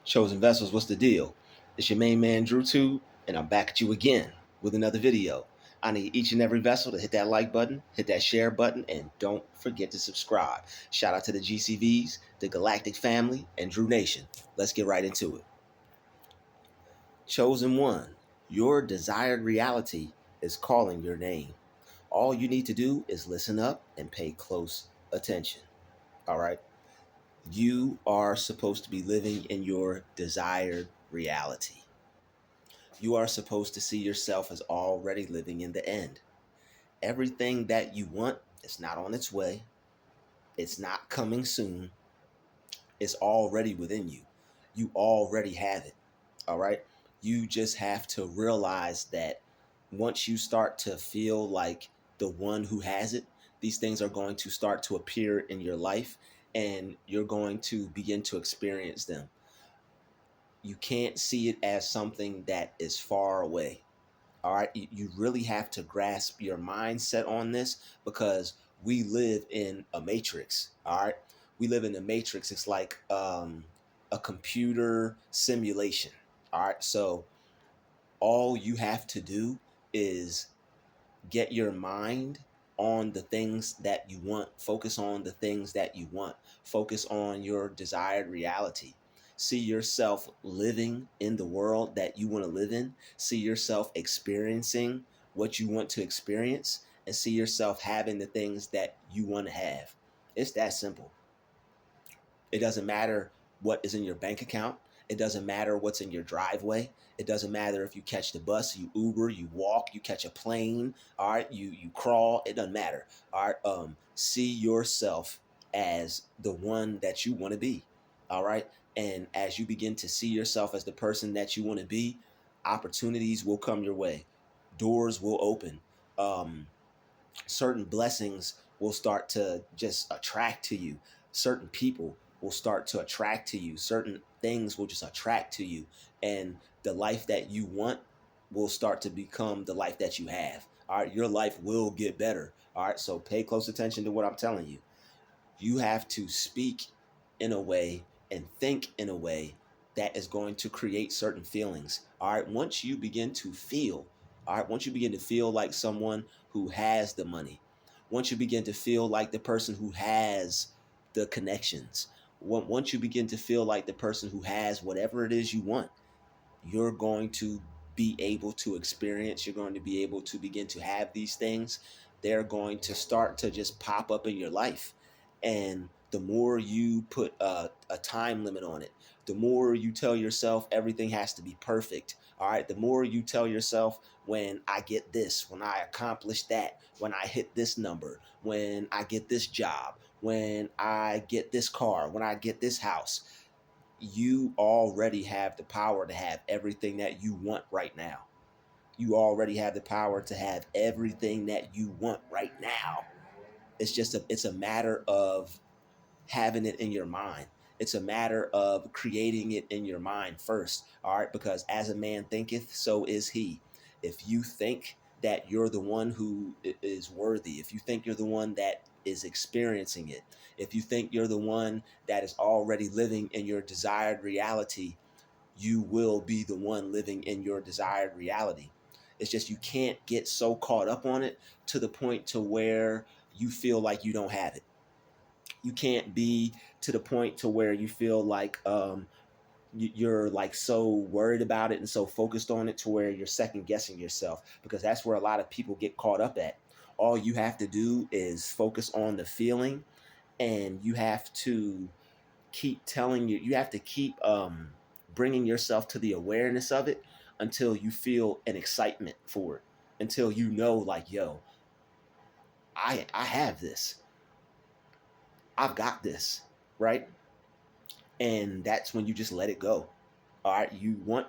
Chosen vessels, what's the deal? It's your main man Drutube, and I'm back at you again with another video. I need each and every vessel to hit that like button, hit that share button, and don't forget to subscribe. Shout out to the GCVs, the Galactic Family, and Drew Nation. Let's get right into it. Chosen one, your desired reality is calling your name. All you need to do is listen up and pay close attention. All right. You are supposed to be living in your desired reality. You are supposed to see yourself as already living in the end. Everything that you want is not on its way. It's not coming soon. It's already within you. You already have it. All right. You just have to realize that once you start to feel like the one who has it, these things are going to start to appear in your life and you're going to begin to experience them. You can't see it as something that is far away. All right. You really have to grasp your mindset on this because we live in a matrix. All right. We live in a matrix. It's like a computer simulation. All right. So all you have to do is get your mind on the things that you want. Focus on the things that you want. Focus on your desired reality. See yourself living in the world that you want to live in. See yourself experiencing what you want to experience and see yourself having the things that you want to have. It's that simple. It doesn't matter what is in your bank account. It doesn't matter what's in your driveway. It doesn't matter if you catch the bus, you Uber, you walk, you catch a plane. All right, you crawl. It doesn't matter. All right, see yourself as the one that you want to be. All right, and as you begin to see yourself as the person that you want to be, opportunities will come your way. Doors will open. Certain blessings will start to just attract to you. Certain people will start to attract to you. Certain things will just attract to you. And the life that you want will start to become the life that you have. All right. Your life will get better. All right. So pay close attention to what I'm telling you. You have to speak in a way and think in a way that is going to create certain feelings. All right. Once you begin to feel, all right, once you begin to feel like someone who has the money, once you begin to feel like the person who has the connections, once you begin to feel like the person who has whatever it is you want, you're going to be able to experience, you're going to be able to begin to have these things. They're going to start to just pop up in your life. And the more you put a time limit on it, the more you tell yourself everything has to be perfect. All right. The more you tell yourself, when I get this, when I accomplish that, when I hit this number, when I get this job, when I get this car, when I get this house, you already have the power to have everything that you want right now. You already have the power to have everything that you want right now. It's a matter of having it in your mind. It's a matter of creating it in your mind first. All right, because as a man thinketh, so is he. If you think that you're the one who is worthy, if you think you're the one that is experiencing it, if you think you're the one that is already living in your desired reality, you will be the one living in your desired reality. It's just you can't get so caught up on it to the point to where you feel like you don't have it. You can't be to the point to where you feel like you're like so worried about it and so focused on it to where you're second guessing yourself, because that's where a lot of people get caught up at. All you have to do is focus on the feeling, and you have to keep telling you have to keep bringing yourself to the awareness of it until you feel an excitement for it, until you know like, yo, I have this, I've got this, right? And that's when you just let it go. All right,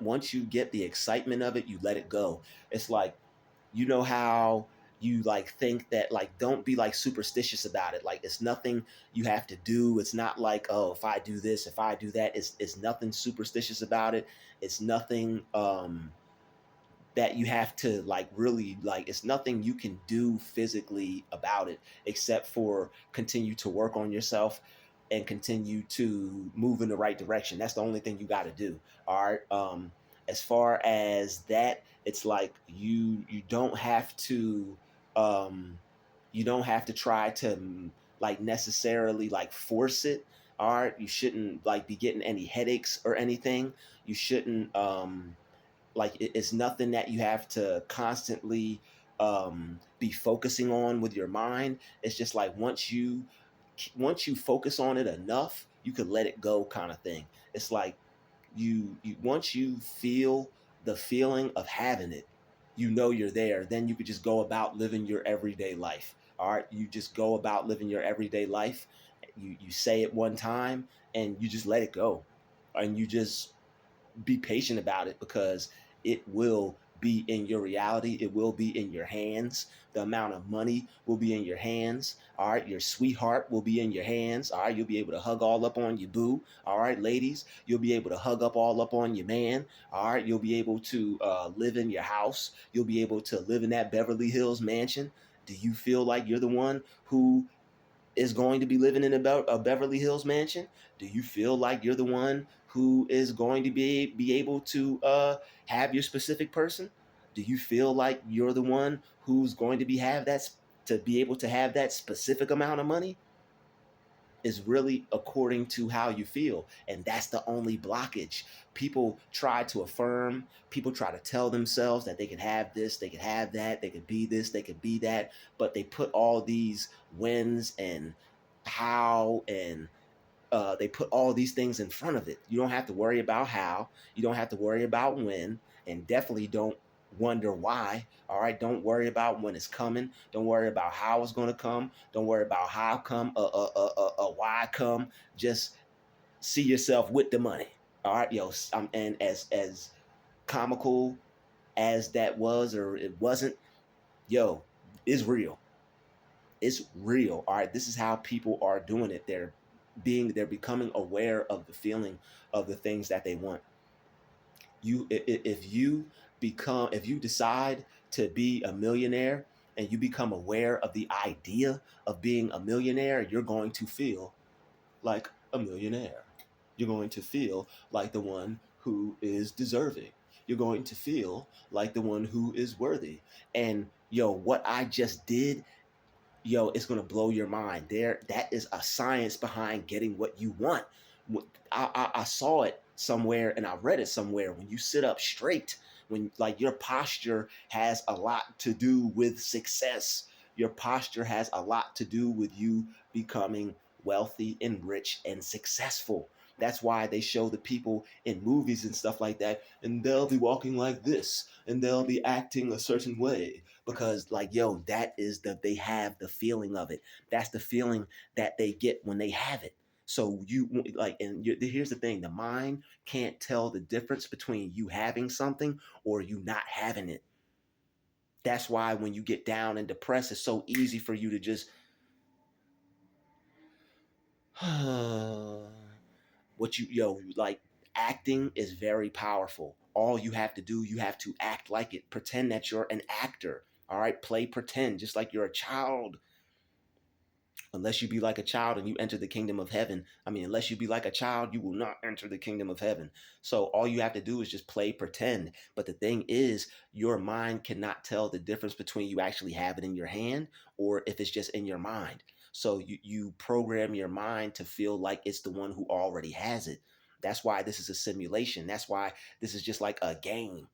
once you get the excitement of it, you let it go. It's like, you know how you like think that, like, don't be like superstitious about it. Like, it's nothing you have to do. It's not like, oh, if I do this, if I do that, it's nothing superstitious about it. It's nothing that you have to like really like, it's nothing you can do physically about it except for continue to work on yourself. and continue to move in the right direction. That's the only thing you got to do. All right. As far as that, it's like you don't have to um, you don't have to try to like necessarily like force it. All right. You shouldn't like be getting any headaches or anything. You shouldn't like it's nothing that you have to constantly be focusing on with your mind. It's just like once you focus on it enough, you could let it go, kind of thing. It's like you once you feel the feeling of having it, you know you're there. Then you could just go about living your everyday life. All right, you just go about living your everyday life. You say it one time and you just let it go, and you just be patient about it because it will be in your reality. It will be in your hands. The amount of money will be in your hands. All right. Your sweetheart will be in your hands. All right. You'll be able to hug all up on your boo. All right, ladies. You'll be able to hug up all up on your man. All right. You'll be able to live in your house. You'll be able to live in that Beverly Hills mansion. Do you feel like you're the one who is going to be living in a Beverly Hills mansion? Do you feel like you're the one who is going to be able to have your specific person? Do you feel like you're the one who's going to be able to have that specific amount of money? Is really according to how you feel. And that's the only blockage. People try to affirm, people try to tell themselves that they can have this, they can have that, they can be this, they can be that, but they put all these wins and how and they put all these things in front of it. You don't have to worry about how, you don't have to worry about when, and definitely don't wonder why. All right, don't worry about when it's coming. Don't worry about how it's going to come. Don't worry about how come, why come. Just see yourself with the money. All right, yo, and as comical as that was or it wasn't, yo, it's real. It's real. All right, this is how people are doing it. They're becoming aware of the feeling of the things that they want. If you decide to be a millionaire and you become aware of the idea of being a millionaire, you're going to feel like a millionaire. You're going to feel like the one who is deserving. You're going to feel like the one who is worthy. And yo, what I just did, yo, it's gonna blow your mind. That is a science behind getting what you want. I saw it somewhere and I read it somewhere. When you sit up straight, when like your posture has a lot to do with success. Your posture has a lot to do with you becoming wealthy and rich and successful. That's why they show the people in movies and stuff like that, and they'll be walking like this, and they'll be acting a certain way, because like yo, that is they have the feeling of it. That's the feeling that they get when they have it. So here's the thing: the mind can't tell the difference between you having something or you not having it. That's why when you get down and depressed, it's so easy for you to just what you yo like. Acting is very powerful. All you have to do, you have to act like it. Pretend that you're an actor. All right, play pretend just like you're a child. Unless you be like a child and you enter the kingdom of heaven. I mean, unless you be like a child, you will not enter the kingdom of heaven. So all you have to do is just play pretend. But the thing is, your mind cannot tell the difference between you actually have it in your hand or if it's just in your mind. So you program your mind to feel like it's the one who already has it. That's why this is a simulation. That's why this is just like a game.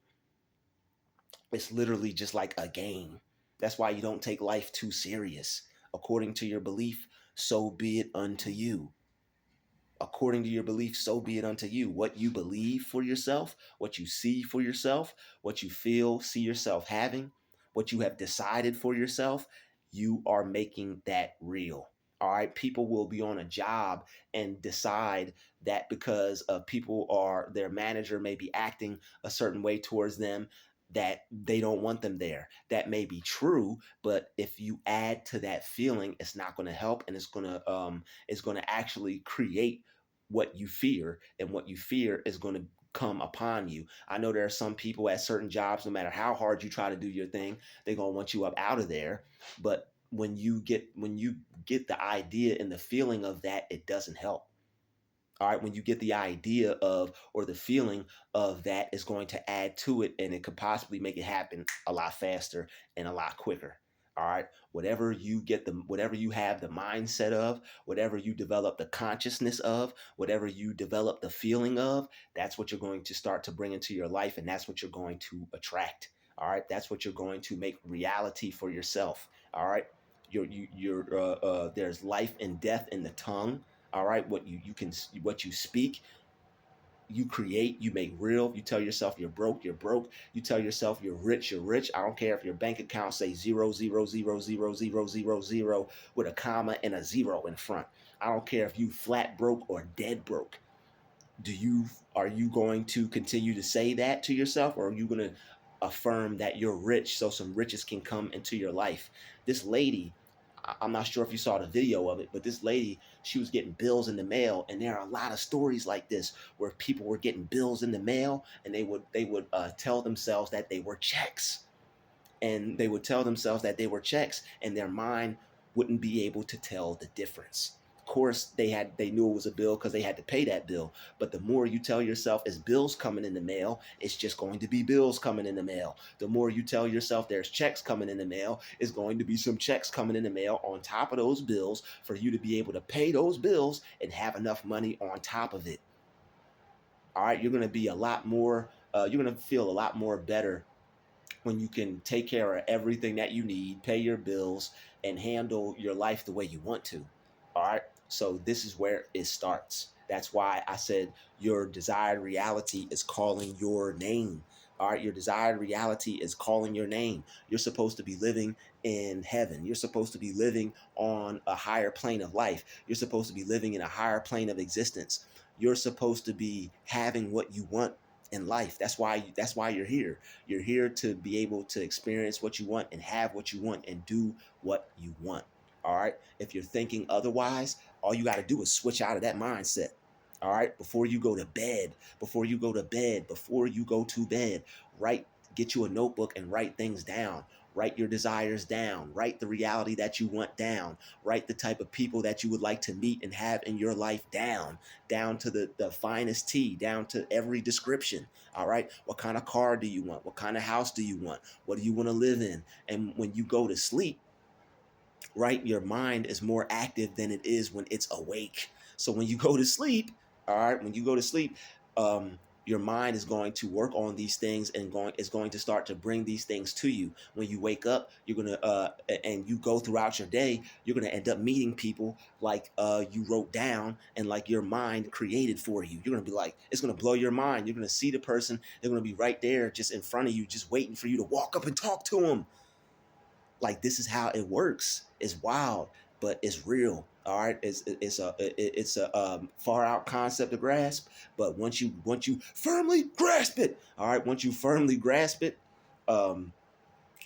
It's literally just like a game. That's why you don't take life too serious. According to your belief, so be it unto you. According to your belief, so be it unto you. What you believe for yourself, what you see for yourself, what you feel, see yourself having, what you have decided for yourself, you are making that real. All right. People will be on a job and decide that because of people or their manager may be acting a certain way towards them, that they don't want them there. That may be true, but if you add to that feeling, it's not going to help, and it's going to actually create what you fear, and what you fear is going to come upon you. I know there are some people at certain jobs, no matter how hard you try to do your thing, they're going to want you up out of there. But when you get the idea and the feeling of that, it doesn't help. All right, when you get the idea of or the feeling of that is going to add to it, and it could possibly make it happen a lot faster and a lot quicker. All right, whatever you have the mindset of, whatever you develop the consciousness of, whatever you develop the feeling of, that's what you're going to start to bring into your life, and that's what you're going to attract. All right, that's what you're going to make reality for yourself. All right, there's life and death in the tongue. All right, what you speak, you create, you make real. You tell yourself you're broke, you're broke. You tell yourself you're rich, you're rich. I don't care if your bank account say 0 0 0 0 0 0 0 with a comma and a zero in front. I don't care if you flat broke or dead broke. do you are you going to continue to say that to yourself, or are you going to affirm that you're rich so some riches can come into your life? This lady, I'm not sure if you saw the video of it, but this lady, she was getting bills in the mail, and there are a lot of stories like this where people were getting bills in the mail, and they would tell themselves that they were checks, and they would tell themselves that they were checks, and their mind wouldn't be able to tell the difference. Of course, they knew it was a bill because they had to pay that bill. But the more you tell yourself it's bills coming in the mail, it's just going to be bills coming in the mail. The more you tell yourself there's checks coming in the mail, it's going to be some checks coming in the mail on top of those bills for you to be able to pay those bills and have enough money on top of it. All right, you're going to be a lot more. You're going to feel a lot more better when you can take care of everything that you need, pay your bills, and handle your life the way you want to. All right. So this is where it starts. That's why I said your desired reality is calling your name. All right. Your desired reality is calling your name. You're supposed to be living in heaven. You're supposed to be living on a higher plane of life. You're supposed to be living in a higher plane of existence. You're supposed to be having what you want in life. That's why you're here. You're here to be able to experience what you want and have what you want and do what you want. All right. If you're thinking otherwise, all you got to do is switch out of that mindset. All right. Before you go to bed, write, get you a notebook and write things down. Write your desires down. Write the reality that you want down. Write the type of people that you would like to meet and have in your life down to the finest T, down to every description. All right. What kind of car do you want? What kind of house do you want? What do you want to live in? And when you go to sleep, right, your mind is more active than it is when it's awake. So when you go to sleep, all right, when you go to sleep, your mind is going to work on these things and going to start to bring these things to you. When you wake up, you're gonna and you go throughout your day, you're gonna end up meeting people like you wrote down and like your mind created for you. You're gonna be like, it's gonna blow your mind. You're gonna see the person, they're gonna be right there, just in front of you, just waiting for you to walk up and talk to them. Like, this is how it works. It's wild, but it's real. All right, it's a far out concept to grasp, but once you firmly grasp it, all right, once you firmly grasp it, um,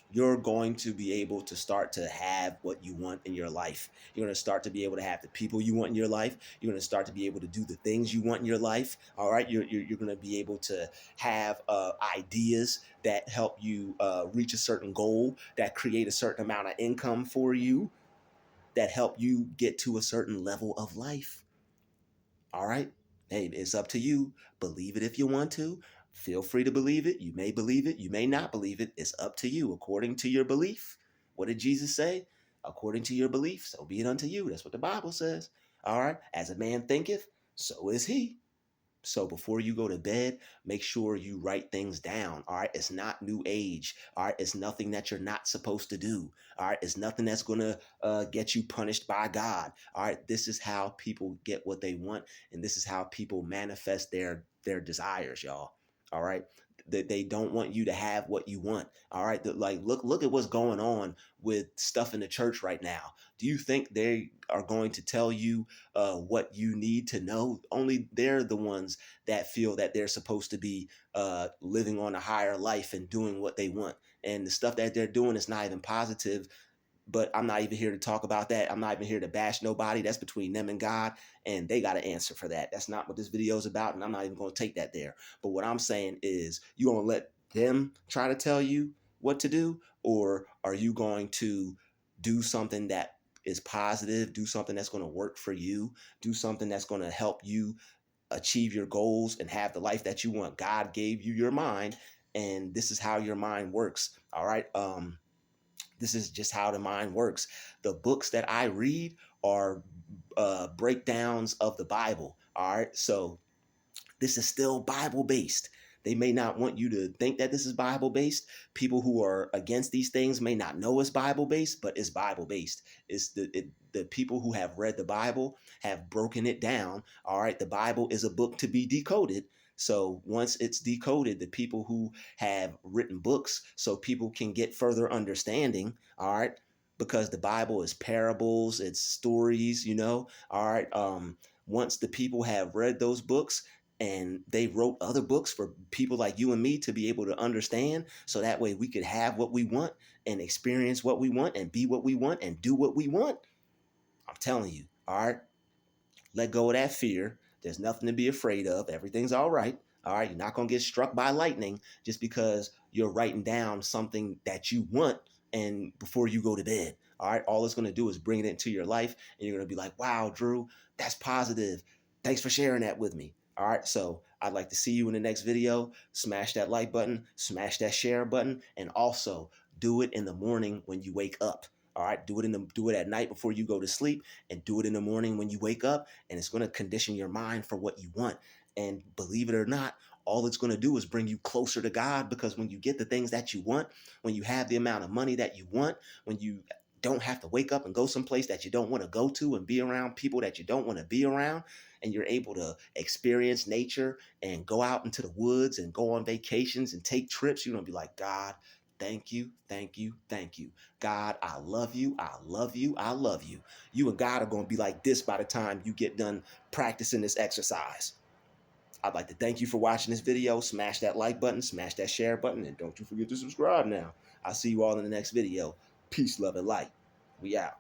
you're going to be able to start to have what you want in your life. You're going to start to be able to have the people you want in your life. You're going to start to be able to do the things you want in your life. All right. You're going to be able to have ideas that help you reach a certain goal, that create a certain amount of income for you, that help you get to a certain level of life. All right. Hey, it's up to you. Believe it if you want to. Feel free to believe it. You may believe it. You may not believe it. It's up to you according to your belief. What did Jesus say? According to your belief, so be it unto you. That's what the Bible says. All right. As a man thinketh, so is he. So before you go to bed, make sure you write things down. All right. It's not new age. All right. It's nothing that you're not supposed to do. All right. It's nothing that's going to get you punished by God. All right. This is how people get what they want. And this is how people manifest their desires, y'all. All right. That they don't want you to have what you want. All right. Like, look at what's going on with stuff in the church right now. Do you think they are going to tell you what you need to know? Only they're the ones that feel that they're supposed to be living on a higher life and doing what they want. And the stuff that they're doing is not even positive. But I'm not even here to talk about that. I'm not even here to bash nobody. That's between them and God, and they got to answer for that. That's not what this video is about, and I'm not even going to take that there. But what I'm saying is, you going to let them try to tell you what to do, or are you going to Do something that is positive, do something that's going to work for you, do something that's going to help you achieve your goals and have the life that you want. God gave you your mind, and this is how your mind works. All right. This is just how the mind works. The books that I read are breakdowns of the Bible. All right. So this is still Bible based. They may not want you to think that this is Bible based. People who are against these things may not know it's Bible based, but it's Bible based. It's the people who have read the Bible have broken it down. All right, the Bible is a book to be decoded. So once it's decoded, the people who have written books so people can get further understanding, all right, because the Bible is parables, it's stories, all right. Once the people have read those books, and they wrote other books for people like you and me to be able to understand, so that way we could have what we want and experience what we want and be what we want and do what we want. I'm telling you, all right, let go of that fear. There's nothing to be afraid of. Everything's all right. All right, you're not going to get struck by lightning just because you're writing down something that you want and before you go to bed. All right, all it's going to do is bring it into your life, and you're going to be like, wow, Drew, that's positive. Thanks for sharing that with me. All right, so I'd like to see you in the next video. Smash that like button, smash that share button, and also do it in the morning when you wake up. All right, do it at night before you go to sleep, and do it in the morning when you wake up, and it's going to condition your mind for what you want. And believe it or not, all it's going to do is bring you closer to God, because when you get the things that you want, when you have the amount of money that you want, when you don't have to wake up and go someplace that you don't want to go to and be around people that you don't want to be around, and you're able to experience nature and go out into the woods and go on vacations and take trips, you're going to be like, God, thank you, thank you, thank you. God, I love you, I love you, I love you. You and God are going to be like this by the time you get done practicing this exercise. I'd like to thank you for watching this video. Smash that like button, smash that share button, and don't you forget to subscribe now. I'll see you all in the next video. Peace, love, and light. We out.